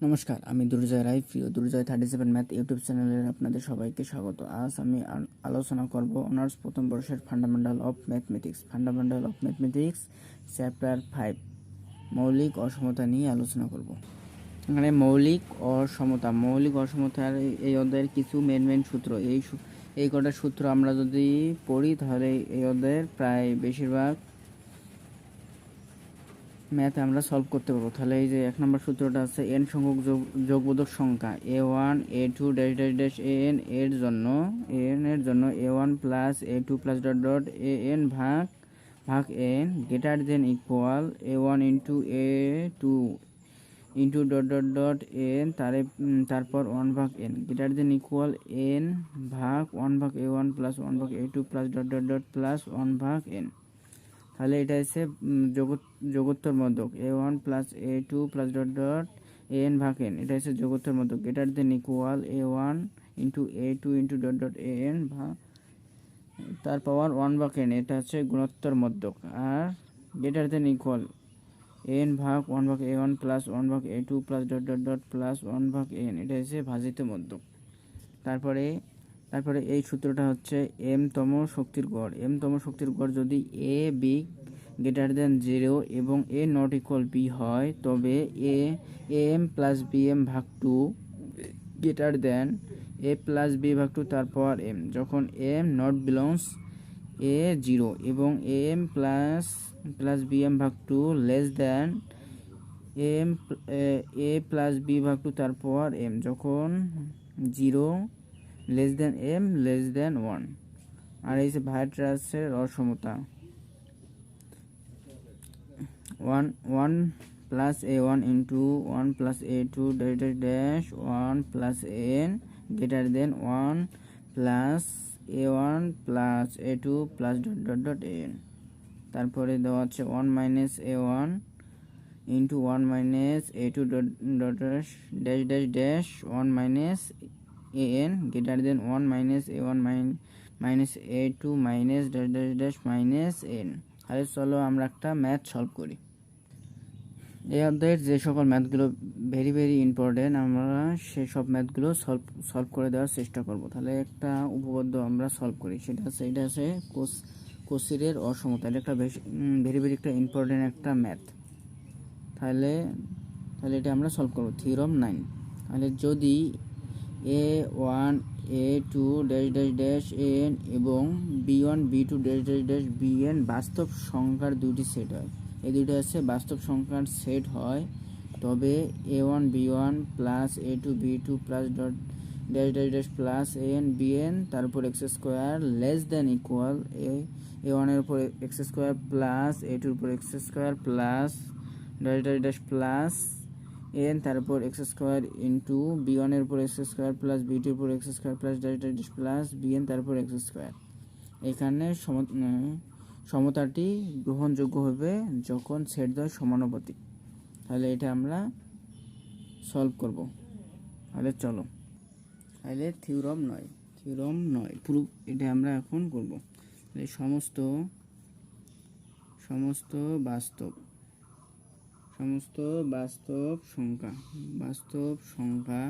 নমস্কার, আমি দুর্জয় রায়। প্রিয় দুর্জয় 37 ম্যাথ ইউটিউব চ্যানেলের আপনাদের সবাইকে স্বাগত। আজ আমি আলোচনা করব অনার্স প্রথম বর্ষের ফান্ডামেন্টাল অফ ম্যাথমেটিক্স চ্যাপ্টার 5 মৌলিক অসমতা নিয়ে আলোচনা করব। এখানে মৌলিক অসমতার এই অধ্যায়ের কিছু মেন সূত্র, এই কটা সূত্র আমরা যদি পড়ি তাহলে এই অধ্যায়ের প্রায় বেশিরভাগ ম্যাথে আমরা সলভ করতে পারবো। তাহলে এই যে 1 নম্বর সূত্রটা আছে n সংখ্যক যোগবোধক সংখ্যা a1 a2 dash dash dash an এর জন্য a1 plus a2 plus dot dot an ভাগ n greater than equal a1 into a2 into dot dot dot n তারপর 1 ভাগ n greater than equal n ভাগ 1 ভাগ a1 plus 1 ভাগ a2 plus dot dot dot plus 1 ভাগ n। তাহলে এটা হচ্ছে যোগোত্তর মধ্যক a1 plus a2 plus dot dot an ভাগ n, এটা হচ্ছে যোগোত্তর মধ্যক greater than equal a1 into a2 into dot dot an ভাগ তার পাওয়ার 1 ভাগ n, এটা হচ্ছে গুণোত্তর মধ্যক। আর গ্রেটার দেন ইকুয়াল n ভাগ 1 ভাগ a1 প্লাস 1 ভাগ a2 plus dot dot dot plus 1 ভাগ n, এটা হচ্ছে ভাজিত মধ্যক। তারপরে এই সূত্রটা হচ্ছে m তম শক্তির গড় যদি a বি গ্রেটার দেন 0 এবং a নট ইকুয়াল b হয় তবে am প্লাস bm ভাগ 2 greater than a plus b ভাগ 2 তারপর m। যখন m নট বিলংস a 0 এবং am প্লাস bm ভাগ 2 less than a plus b ভাগ 2 তারপর m, যখন 0 less than m less than 1। আর এই যে ভাইট্রাসের অসমতা 1 plus a1 into 1 plus a2 dash dash 1 plus n greater দেন 1 plus a1 plus a2 plus dot dot dot n। তারপরে দেওয়া আছে 1 minus a1 into 1 minus a2 dot dash dash dash 1 minus an greater than 1 minus a1 minus a2 minus dash dash dash minus n। তাহলে চলো আমরা একটা math solve করি। এই অধ্যায়ের যে সকল ম্যাথগুলো ভেরি ইম্পর্টেন্ট আমরা সেই সব ম্যাথগুলো সলভ করে দেওয়ার চেষ্টা করব। তাহলে একটা উপপাদ্য আমরা সলভ করি, এটা আছে কোসিরের অসমতা। এটা একটা ভেরি একটা ইম্পর্টেন্ট একটা ম্যাথ। তাহলে এটা আমরা সলভ করব। থিওরাম 9। তাহলে যদি a1 a2 dash dash dash an এবং b1 b2 dash dash dash bn বাস্তব সংখ্যার দুটি সেট হয়, এই দুটো হচ্ছে বাস্তব সংখ্যার সেট হয়, তবে a1 b1 plus a2 b2 plus dot dash dash dash plus an bn তার উপর x square less than equal a1 এর উপর এক্স স্কোয়ার প্লাস a2 এর উপর x square plus dash dash dash plus n তার উপর x square into b1 এর উপর এক্স স্কোয়ার প্লাস b2 এর উপর x square plus dash dash dash plus bn তার উপর এক্স স্কোয়ার। এখানে সমতাটি গ্রহণযোগ্য হবে যখন সেটদ্বয় সমানুপাতিক। তাহলে এটা আমরা সলভ করব। তাহলে চলো, তাহলে থিওরাম 9 প্রুফ এটা আমরা এখন করব। তাহলে সমস্ত বাস্তব সংখ্যা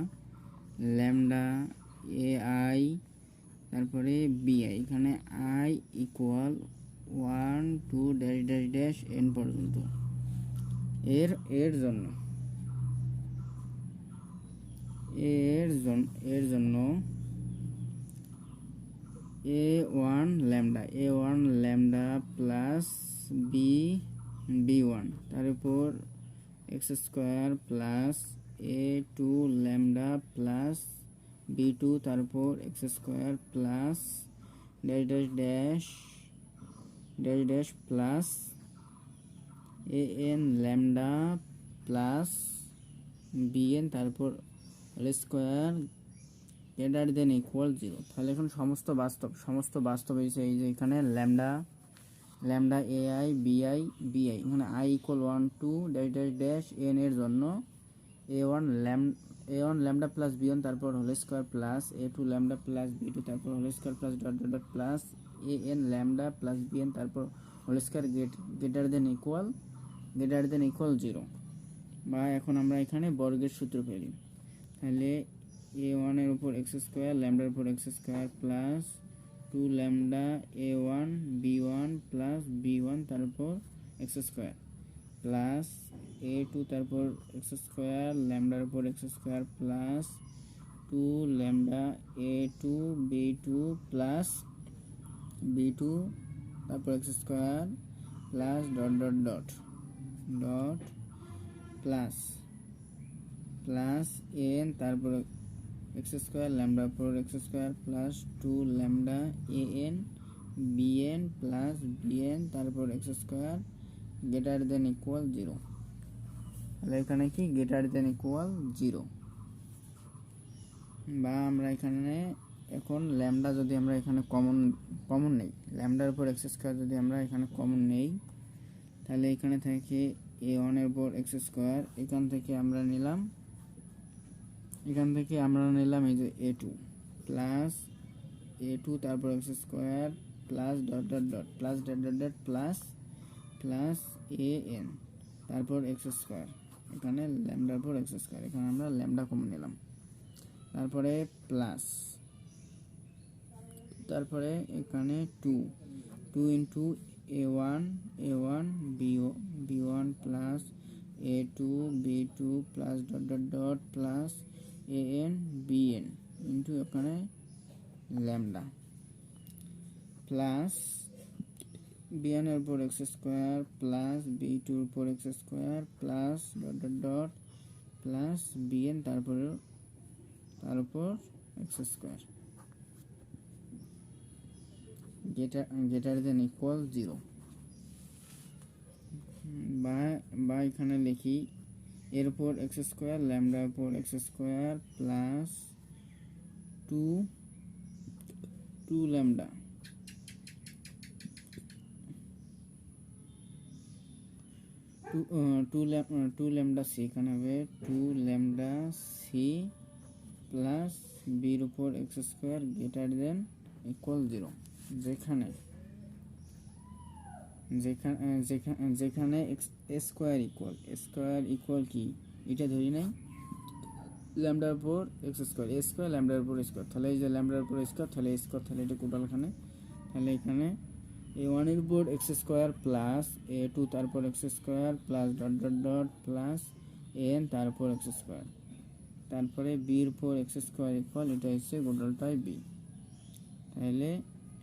ল্যামডা এ আই তারপরে বিআই, এখানে I equal 1 2 dash dash dash n পর্যন্ত এর জন্য a1 ল্যামডা প্লাস b1 তার উপর x square plus a2 lambda plus b2 তার উপর x square plus dash dash dash dash dash plus an lambda plus bn তারপর whole square greater than equal 0। তাহলে এখন সমস্ত বাস্তব হয়েছে এই যে এখানে ল্যামডা এআই বিআই এখানে I equal 1 2 dash dash dash n এর জন্য a1 ল্যামডা প্লাস b1 তারপর whole square plus a2 lambda plus b2 তারপর whole square plus dot dot dot plus an lambda plus bn তারপর whole square greater than equal 0। বা এখন আমরা এখানে বর্গের সূত্র ফেলি, তাহলে a1 এর উপর এক্স স্কোয়ার ল্যামডার উপর x square plus 2 lambda a1 b1 plus b1 তারপর এক্স স্কোয়ার প্লাস a2 তারপর এক্স স্কোয়ার ল্যামডার উপর x square plus 2 lambda a2 b2 plus b2 তারপর X square plus dot dot dot dot plus plus N তারপর X square lambda উপর x square plus 2 lambda N BN plus BN তারপর X square greater than equal 0। তাহলে এখানে কি greater than equal 0, বা আমরা এখানে এখন ল্যামডা যদি আমরা এখানে কমন নেই, ল্যামডার উপর এক্স স্কোয়ার যদি আমরা এখানে কমন নেই, তাহলে এখানে থেকে a1 এর উপর এক্স স্কোয়ার, এখান থেকে আমরা নিলাম এই যে a2 প্লাস a2 তারপর X square plus dot dot dot plus dot dot dot plus plus an তারপর এক্স স্কোয়ার, এখানে ল্যামডার উপর এক্স স্কোয়ার, এখানে আমরা ল্যামডা কমন নিলাম, তারপরে প্লাস, তারপরে এখানে 2 into a1 b1 plus a2 b2 plus dot dot dot plus an bn into এখানে ল্যামডা প্লাস b1 এর উপর এক্স স্কোয়ার প্লাস b2 এর উপর x square plus dot dot dot plus bn তার উপর x square greater than equal 0, বা এখানে লিখি এর উপর এক্স স্কোয়ার ল্যামডা উপর x square plus 2 lambda two lambda c, এখানে হবে 2 ল্যামডা সি প্লাস বির উপর x square greater than equal 0, যেখানে স্কোয়ার ইকুয়াল কি এটা ধরি নাই ল্যামডার উপর এক্স স্কোয়ার, স্কোয়ার ল্যামডার উপর স্কোয়ার, তাহলে এই যে ল্যামডার উপর স্কোয়ার তাহলে স্কোয়ার, তাহলে এটা টোটাল এখানে, তাহলে এখানে a1 এর উপর এক্স স্কোয়ার প্লাস a2 তারপর X square plus dot dot dot plus n তারপর এক্স স্কোয়ার, তারপরে b এর উপর এক্স স্কোয়ার ইকুয়াল এটা হচ্ছে টোটালটাই b, তাহলে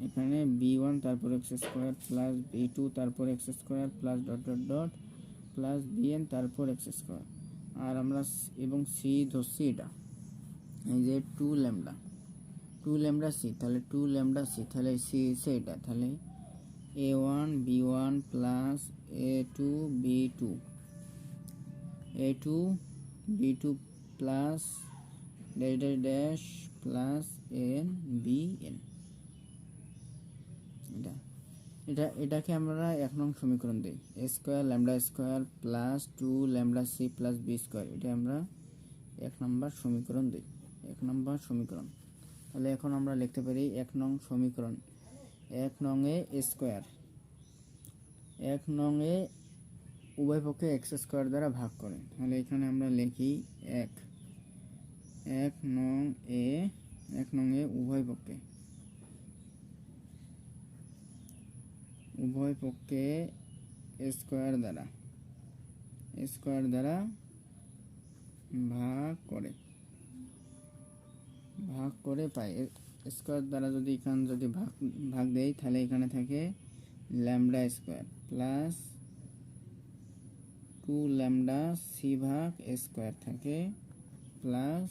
এখানে b1 তারপর এক্স স্কোয়ার প্লাস b2 তারপর X square plus dot dot dot plus bn তারপর এক্স স্কোয়ার, আর আমরা এবং সি ধরছি এটা এই যে 2 ল্যামডা সি, তাহলে 2 ল্যামডা সি, তাহলে সি হচ্ছে এটা, তাহলে a1 b1 plus a2 b2 plus dash plus n bn, এটাকে আমরা 1 নং সমীকরণ দিই, a square lambda square plus 2 lambda c plus B square, এটা আমরা 1 নম্বর সমীকরণ দিই, 1 নম্বর সমীকরণ। তাহলে এখন আমরা লিখতে পারি 1 নং সমীকরণ, 1 নং এ স্কোয়ার, 1 নং এ উভয় পক্ষে এক্স স্কোয়ার দ্বারা ভাগ করে, তাহলে এখানে আমরা লিখি 1 নং এ উভয় পক্ষে স্কোয়ার দ্বারা ভাগ করে পাই, স্কোয়ার দ্বারা যদি এখানে যদি ভাগ দেই তাহলে এখানে থাকে lambda square plus 2 lambda c ভাগ স্কোয়ার থাকে প্লাস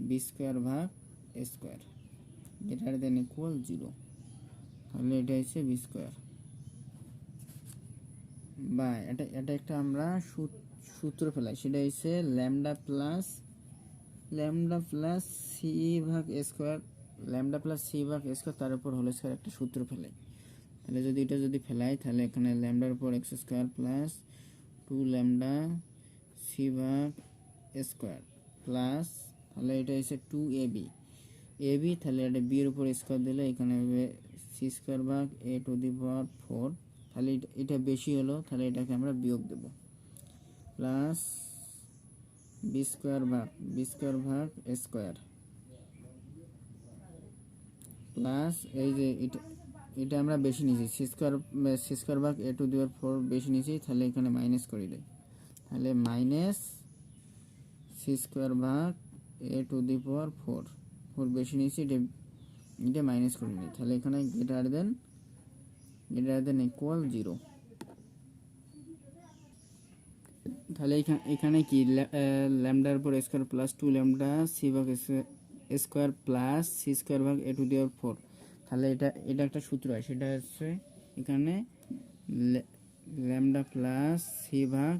বি স্কোয়ার ভাগ স্কোয়ার গ্রেটার দেন ইকুয়াল 0, তাহলে এটা হচ্ছে বি স্কোয়ার, বা এটা একটা আমরা সূত্র ফেলাই, সেটা হচ্ছে ল্যামডা প্লাস সি ভাগ স্কোয়ার, ল্যামডা প্লাস সি ভাগ স্কোয়ার তার উপর হোল স্কোয়ার একটা সূত্র ফেলাই, তাহলে যদি এটা যদি ফেলাই তাহলে এখানে ল্যামডার উপর x square plus 2 lambda c ভাগ স্কোয়ার প্লাস, তাহলে এটা হচ্ছে 2ab, তাহলে এটা বি এর উপর স্কোয়ার দিলে এখানে হবে সি স্কোয়ার ভাগ a টু দি পাওয়ার 4, তাহলে এটা বেশি হলো, তাহলে এটাকে আমরা বিয়োগ দেব, প্লাস বি স্কোয়ার ভাগ স্কোয়ার প্লাস এই যে এটা আমরা বেশি নিয়েছি সি স্কোয়ার ভাগ এ টু দি পাওয়ার 4 বেশি নিয়েছি, তাহলে এখানে মাইনাস করে দেয়, তাহলে মাইনাস সি স্কোয়ার ভাগ এ টু দি পাওয়ার 4 বেশি নিয়েছি, এটা মাইনাস করে নিই, তাহলে এখানে গ্রেটার দেন ইকুয়াল 0। তাহলে এখানে কি ল্যামডার উপর স্কোয়ার প্লাস 2 ল্যামডা সি ভাগ স্কোয়ার প্লাস সি স্কোয়ার ভাগ এ টু দি পাওয়ার 4, তাহলে এটা একটা সূত্র হয়, সেটা হচ্ছে এখানে ল্যামডা প্লাস সি ভাগ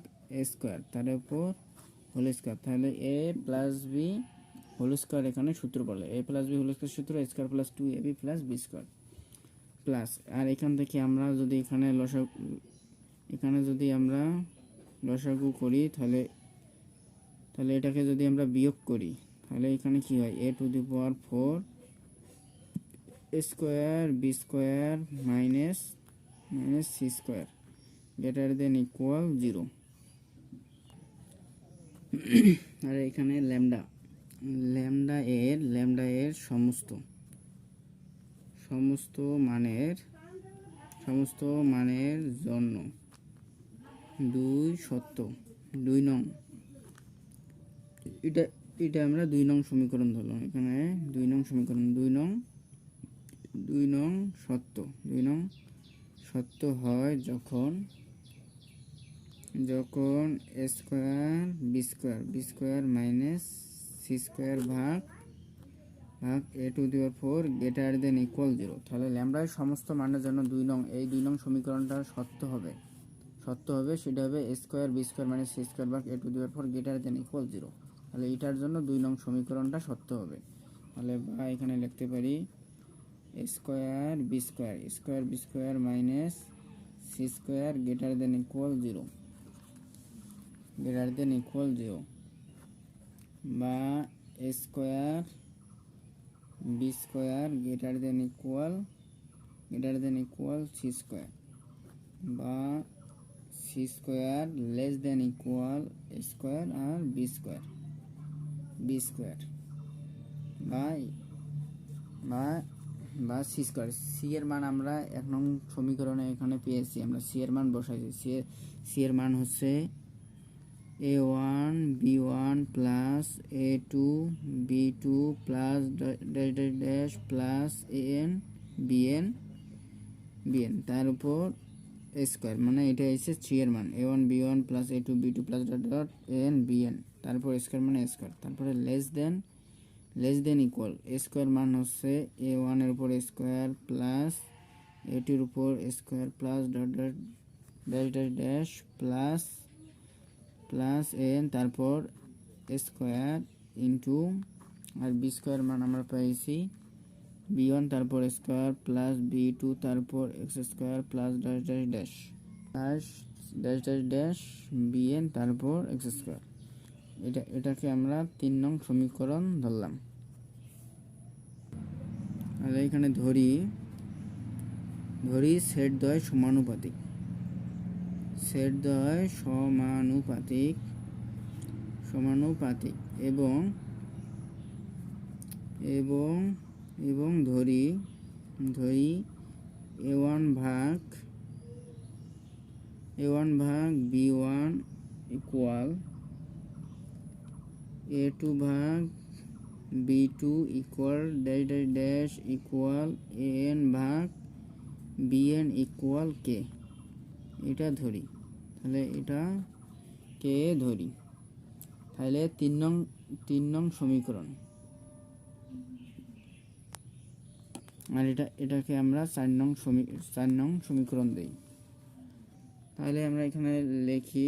স্কোয়ার তার উপর হোল স্কোয়ার, তাহলে A plus B whole square এখানে সূত্র বলে, A plus B whole square সূত্র square plus 2ab plus B square plus, আর এখান থেকে আমরা যদি এখানে আমরা লসাগু করি, তাহলে এটাকে যদি আমরা বিয়োগ করি, তাহলে এখানে কি হয়, A to the power 4 square B square minus C square greater than equal 0। আর এখানে ল্যামডা এর সমস্ত মানের জন্য 2 নং, এটা আমরা 2 নং সমীকরণ ধরলাম, এখানে 2 নং সমীকরণ 2 নং সত্য হয় যখন square B square minus C square ভাগ A to the power 4 greater than equal 0। তাহলে ল্যামডার সমস্ত মানের জন্য 2 নং, এই 2 নং সমীকরণটা সত্য হবে, সেটা হবে square B square minus C square ভাগ A to the power 4 greater than equal 0। তাহলে এটার জন্য 2 নং সমীকরণটা সত্য হবে, তাহলে বা এখানে লিখতে পারি square B square minus C square greater than equal 0 বা square B square greater than equal C square বা C square less than equal square আর বি স্কোয়ার বা সি স্কোয়ার। সি এর মান আমরা 1 নং সমীকরণে এখানে পেয়েছি, আমরা সি এর মান বসাইছি, সি এর মান হচ্ছে a1 b1 plus a2 b2 plus dash plus an bn তার উপর স্কোয়ার, মানে এটা হচ্ছে সি এর মান a1 b1 plus a2 b2 plus an bn তারপর স্কোয়ার মানে স্কোয়ার, তারপরে লেস দেন ইকুয়াল স্কোয়ার মান হচ্ছে a1 এর উপর স্কোয়ার প্লাস a2 এর উপর square plus dash plus n তারপর স্কোয়ার ইন্টু, আর বি স্কোয়ার মান আমরা পেয়েছি b1 তারপর স্কোয়ার প্লাস b2 তারপর X square plus dash bn তারপর এক্স স্কোয়ার। এটাকে আমরা 3 নং সমীকরণ ধরলাম। আর এখানে ধরি সেট দ্বয় সমানুপাতিক এবং ধরি a1 ভাগ b1 ইকুয়াল a2 ভাগ b2 equal dash equal an ভাগ bn ইকুয়াল k, এটা ধরি, তাহলে এটা কে ধরি, তাহলে 3 নং সমীকরণ। আর এটাকে আমরা 4 নং সমীকরণ দেই, তাহলে আমরা এখানে লিখি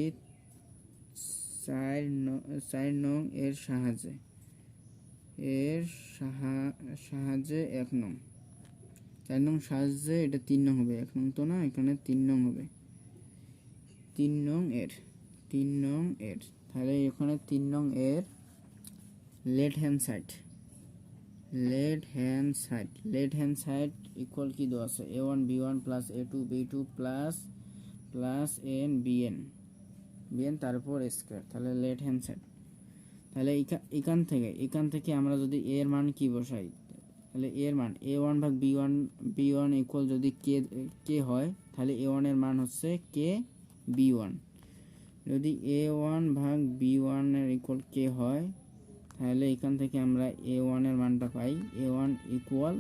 4 নং এর সাহায্যে 1 নং, 4 নং সাহায্যে এটা 3 নং হবে, 1 নং তো না, এখানে 3 নং হবে, 3 নং এর তাহলে এখানে 3 নং এর লেফট হ্যান্ড সাইড ইকুয়াল কি দেওয়া আছে a1 b1 plus a2 b2 plus n bn bn তারপর স্কোয়ার, তাহলে লেফট হ্যান্ড সাইড। তাহলে এখান থেকে আমরা যদি এ এর মান কি বসাই, তাহলে এ এর মান a1 ভাগ b1 ইকুয়াল যদি কে হয়, তাহলে a1 এর মান হচ্ছে কে b1। যদি a1 ভাগ b1 এর ইকুয়াল কে হয়, তাহলে এখান থেকে আমরা a1 এর মানটা পাই a1 ইকুয়াল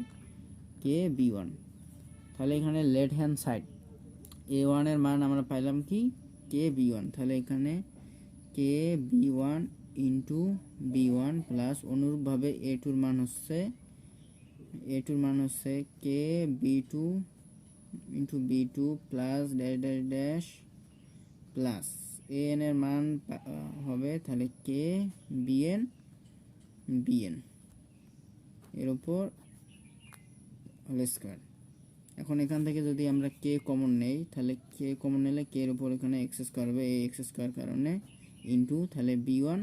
কে b1। তাহলে এখানে লেফট হ্যান্ড সাইড a1 এর মান আমরা পাইলাম কি কে b1, তাহলে এখানে কে b1 ইন্টু b1 প্লাস অনুরূপভাবে a2 এর মান হচ্ছে কে b2 into b2 plus dash dash dash plus an এর মান হবে তাহলে কে bn এর উপর হোল স্কয়ার। এখন এখান থেকে যদি আমরা কে কমন নেই, তাহলে কে কমন নিলে কে এর উপর এখানে এক্স স্কয়ার হবে, এই এক্স স্কয়ার কারণে ইন্টু তাহলে b1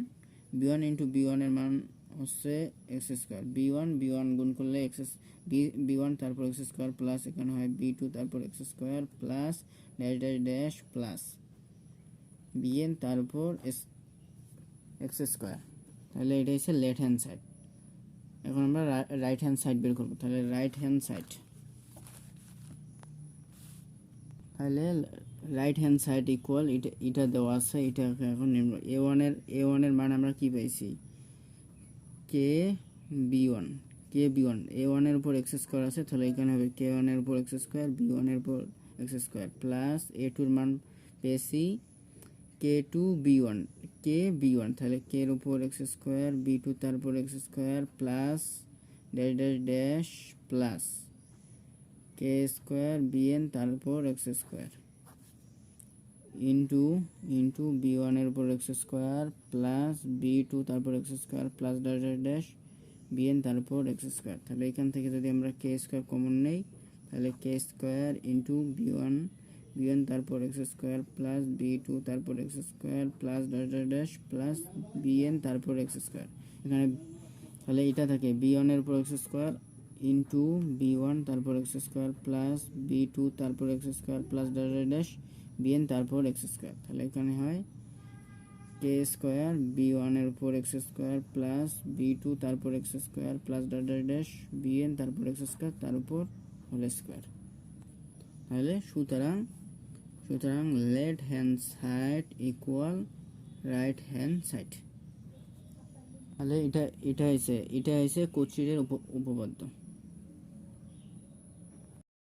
ইন্টু b1 এর মান হচ্ছে এক্স স্কয়ার, b1 গুণ করলে b1 তারপর এক্স স্কয়ার প্লাস এখানে হয় b2 তারপর X square plus dash dash dash plus bn তারপর এক্স স্কয়ার। তাহলে এটা হচ্ছে লেফট হ্যান্ড সাইড। এখন আমরা রাইট হ্যান্ড সাইড বের করব। তাহলে রাইট হ্যান্ড সাইড ইকুয়াল এটা দেওয়া আছে, এটা এখন a1 এর মান আমরা কি পাইছি কে b1 a1 এর উপর এক্স স্কয়ার আছে, তাহলে এখানে হবে k1 এর উপর এক্স স্কয়ার b1 এর উপর এক্স স্কয়ার প্লাস a2 এর মান পেয়েছি k2 b1 তাহলে k এর উপর এক্স স্কয়ার b2 তারপর X square plus dash dash dash plus K square bn তারপর এক্স স্কয়ার ইন্টু b1 এর উপর এক্স স্কয়ার প্লাস b2 তারপর X square plus dash dash dash bn তারপর X square. তাহলে এখান থেকে যদি আমরা কে স্কয়ার কমন নেই, তাহলে কে স্কয়ার ইন্টু b1 তারপর এক্স স্কয়ার প্লাস b2 তারপর X square plus dash dash dash plus bn তারপর এক্স স্কয়ার। এখানে তাহলে এটা থাকে b1 এর উপর এক্স স্কয়ার ইন্টু b1 তারপর এক্স স্কয়ার প্লাস b2 তারপর X square plus dash dash dash bn তারপর এক্স স্কয়ার। তাহলে এখানে হয় কে স্কয়ার b1 এর উপর এক্স স্কয়ার প্লাস b2 তারপর X square plus dash dash dash bn তারপর এক্স স্কয়ার তার উপর হোল স্কয়ার। তাহলে সুতরাং left hand side equal right hand side. তাহলে এটা হয়েছে কচুরির উপপাদ্য।